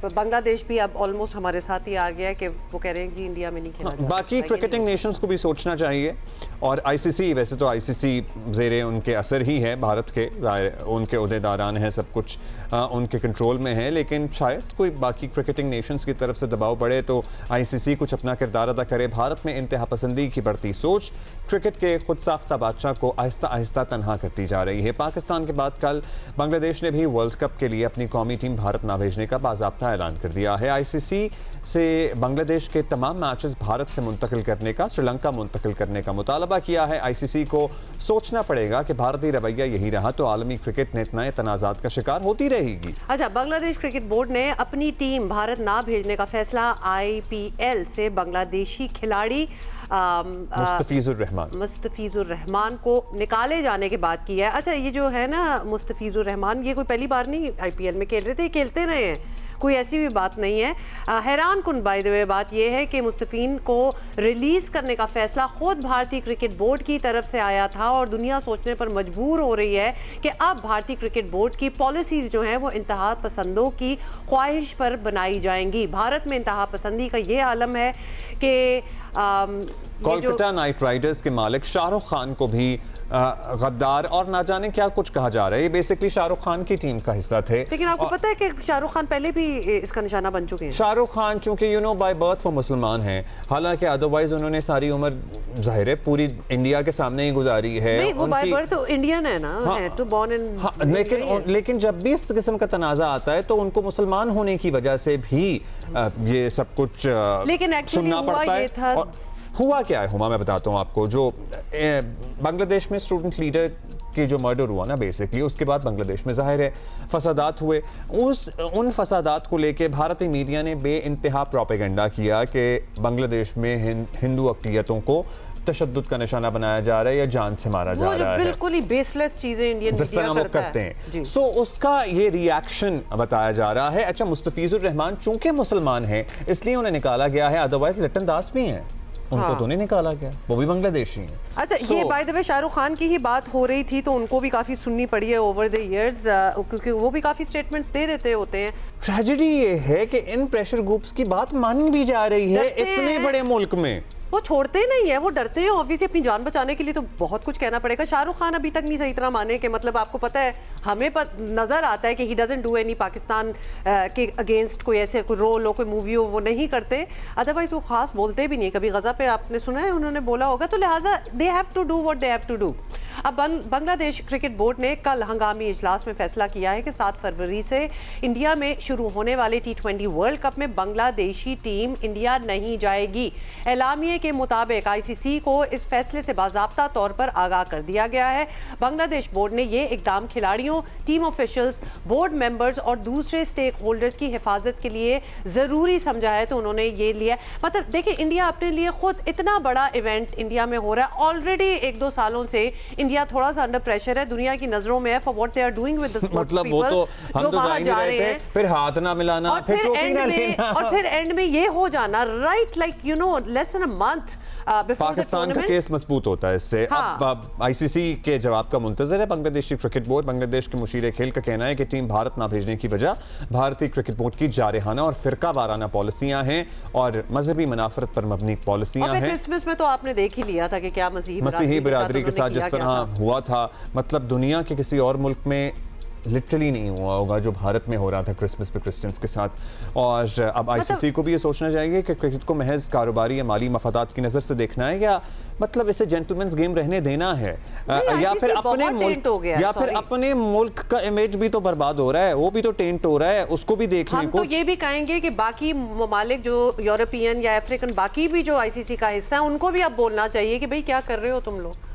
बांग्लादेश भी अब ऑलमोस्ट हमारे साथ ही आ गया है कि वो कह रहे हैं कि इंडिया में नहीं खेला जा बाकी सकता, क्रिकेटिंग नेशंस को भी सोचना चाहिए। और आईसीसी, वैसे तो आईसीसी ज़ेरे उनके असर ही है भारत के, उनके उहदेदारान हैं, सब कुछ उनके कंट्रोल में है, लेकिन शायद कोई बाकी क्रिकेटिंग नेशंस की तरफ से दबाव बढ़े तो आईसीसी कुछ अपना किरदार अदा करे। भारत में इंतहा पसंदी की बढ़ती सोच क्रिकेट के खुद साख्ता बादशाह को आहिस्ता आहिस्ता तनहा करती जा रही है। पाकिस्तान के बाद कल बांग्लादेश ने भी वर्ल्ड कप के लिए अपनी कौमी टीम भारत ना भेजने का बाज़ाब्ता ऐलान कर दिया है। आईसीसी से बांग्लादेश के तमाम मैचेस भारत से मुंतकिल करने का, श्रीलंका मुंतकिल करने का मुतालबा किया है। आईसीसी को सोचना पड़ेगा कि भारतीय रवैया यही रहा तो आलमी क्रिकेट ने इतना तनाज़ात का शिकार होती रहेगी। अच्छा, बांग्लादेश क्रिकेट बोर्ड ने अपनी टीम भारत ना भेजने का फैसला आईपीएल से बांग्लादेशी खिलाड़ी मुस्तफिजुर रहमान को निकाले जाने के बाद किया है। अच्छा, ये जो है ना मुस्तफिजुर रहमान, ये कोई पहली बार नहीं आईपीएल में खेल रहे थे, खेलते रहे हैं, कोई ऐसी भी बात नहीं है। हैरान कुन बाय द वे बात यह है कि मुस्तफीन को रिलीज करने का फैसला खुद भारतीय क्रिकेट बोर्ड की तरफ से आया था और दुनिया सोचने पर मजबूर हो रही है कि अब भारतीय क्रिकेट बोर्ड की पॉलिसीज जो हैं वो इंतहा पसंदों की ख्वाहिश पर बनाई जाएंगी। भारत में इंतहा पसंदी का ये आलम है कि कोलकाता नाइट राइडर्स के मालिक शाहरुख खान को भी गद्दार और ना जाने क्या कुछ कहा जा रहा है। ये बेसिकली शाहरुख खान की टीम का हिस्सा थे। लेकिन आपको पता है कि शाहरुख खान पहले भी इसका निशाना बन चुके हैं। शाहरुख खान चूंकि बाय बर्थ वो मुसलमान हैं, हालांकि अदरवाइज उन्होंने सारी उम्र जाहिर है पूरी इंडिया के सामने ही गुजारी है। नहीं, वो बाय बर्थ तो इंडियन है ना, हाँ, है तो बॉर्न इन। हाँ, लेकिन जब भी इस किस्म का तनाजा आता है तो उनको मुसलमान होने की वजह से भी ये सब कुछ सुनना पड़ता है। हुआ क्या है हुमा, मैं बताता हूँ आपको। जो बांग्लादेश में स्टूडेंट लीडर की जो मर्डर हुआ ना बेसिकली, उसके बाद बांग्लादेश में जाहिर है फसादात हुए। उन फसादात को लेके भारतीय मीडिया ने बेइंतहा प्रोपेगेंडा किया कि बांग्लादेश में हिंदू अक़लियतों को तशद्दुद का निशाना बनाया जा रहा है या जान से मारा जा रहा है। बिल्कुल ही बेसलेस चीजें इंडियन मीडिया करते हैं। सो उसका ये रिएक्शन बताया जा रहा है। अच्छा, मुस्तफिजुर रहमान चूंकि मुसलमान है इसलिए उन्हें निकाला गया है, अदरवाइज लिटन दास भी हैं, उनको तो नहीं निकाला गया, वो भी बांग्लादेशी हैं। अच्छा, ये by the way Shahrukh Khan की ही बात हो रही थी तो उनको भी काफी सुननी पड़ी है ओवर द इयर्स, क्योंकि वो भी काफी स्टेटमेंट्स दे देते होते हैं। ट्रेजेडी ये है कि इन प्रेशर ग्रुप्स की बात मानी भी जा रही है इतने बड़े मुल्क में। वो छोड़ते नहीं है, वो डरते हैं ऑब्वियसली अपनी जान बचाने के लिए, तो बहुत कुछ कहना पड़ेगा। शाहरुख खान अभी तक नहीं सही तरह माने कि मतलब आपको पता है, हमें पर नजर आता है कि he doesn't do any Pakistan के अगेंस्ट कोई ऐसे कोई रोल हो, कोई मूवी हो, वो नहीं करते। अदरवाइज वो खास बोलते भी नहीं। कभी गजा पे आपने सुना है उन्होंने बोला होगा, तो लिहाजा they have to do what they have to do. अब बांग्लादेश क्रिकेट बोर्ड ने कल हंगामी इजलास में फैसला किया है कि 7 फरवरी से इंडिया में शुरू होने वाले T20 वर्ल्ड कप में बांग्लादेशी टीम इंडिया नहीं जाएगी। एलामिये के मुताबिक आईसीसी को इस फैसले से बाज़ाब्ता तौर पर आगाह कर दिया गया है। बांग्लादेश बोर्ड ने ये इकदाम खिलाड़ियों, टीम ऑफिशियल्स, बोर्ड मेंबर्स और दूसरे स्टेक होल्डर्स की हिफाजत के लिए ज़रूरी समझा है, तो उन्होंने ये लिया। मतलब देखिए, इंडिया अपने लिए खुद इतना बड़ा इवेंट इंडिया में हो रहा है, ऑलरेडी 1-2 सालों से इंडिया थोड़ा सा अंडर प्रेशर है, दुनिया की नज़रों में है for what they are doing with the sports people. वो तो हम तो जा रहे थे, फिर हाथ ना मिलाना, फिर ट्रॉफी ना लेना, और फिर एंड में ये हो जाना, right, like you know, less than a month Pakistan का केस मजबूत होता है इससे। हाँ। अब आईसीसी के जवाब का मुंतजर है बांग्लादेशी क्रिकेट बोर्ड। बांग्लादेश के मुशीर खेल का कहना है कि टीम भारत ना भेजने की वजह भारतीय क्रिकेट बोर्ड की जारहाना और फिरका वाराना पॉलिसियां हैं और मजहबी मुनाफरत पर मबनी पॉलिसियां हैं। क्रिसमस में तो आपने देख ही लिया था कि क्या मसीही बिरादरी के साथ जिस तरह हुआ था, मतलब दुनिया के किसी और मुल्क में लिटरली नहीं हुआ होगा जो भारत में हो रहा था क्रिसमस पे क्रिश्चियंस के साथ। और अब आईसीसी को भी ये सोचना चाहिए कि क्रिकेट को महज कारोबारी या माली मफादात की नज़र से देखना है या मतलब इसे जेंटलमैन्स गेम रहने देना है, या फिर अपने मुल्क का इमेज भी तो बर्बाद हो रहा है, वो भी तो टेंट हो रहा है, उसको भी देखने को। हम तो ये भी कहेंगे कि बाकी ममालिक जो यूरोपियन या अफ्रीकन बाकी भी जो आईसीसी का हिस्सा है उनको भी अब बोलना चाहिए कि भाई क्या कर रहे हो तुम लोग।